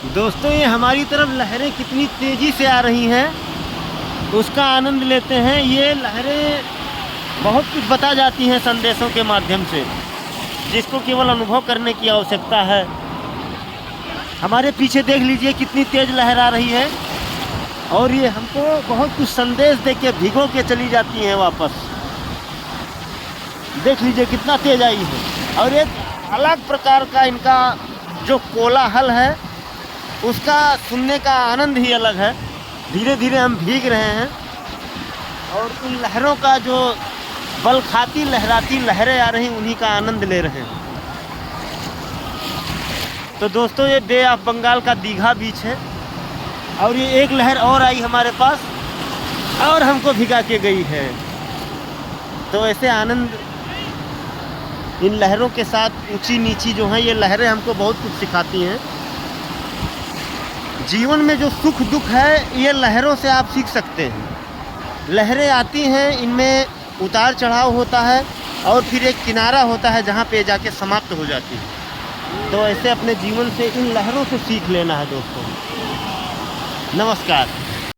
दोस्तों ये हमारी तरफ लहरें कितनी तेज़ी से आ रही हैं उसका आनंद लेते हैं। ये लहरें बहुत कुछ बता जाती हैं संदेशों के माध्यम से, जिसको केवल अनुभव करने की आवश्यकता है। हमारे पीछे देख लीजिए कितनी तेज़ लहर आ रही है और ये हमको बहुत कुछ संदेश दे के भिगो के चली जाती हैं वापस। देख लीजिए कितना तेज़ आई है और एक अलग प्रकार का इनका जो कोलाहल है उसका सुनने का आनंद ही अलग है। धीरे धीरे हम भीग रहे हैं और उन लहरों का जो बल खाती लहराती लहरें आ रही उन्हीं का आनंद ले रहे हैं। तो दोस्तों ये बे ऑफ बंगाल का दीघा बीच है और ये एक लहर और आई हमारे पास और हमको भिगा के गई है। तो ऐसे आनंद इन लहरों के साथ ऊंची नीची जो हैं ये लहरें हमको बहुत कुछ सिखाती हैं। जीवन में जो सुख दुख है ये लहरों से आप सीख सकते हैं। लहरें आती हैं, इनमें उतार चढ़ाव होता है और फिर एक किनारा होता है जहाँ पे जाके समाप्त हो जाती है। तो ऐसे अपने जीवन से इन लहरों से सीख लेना है दोस्तों। नमस्कार।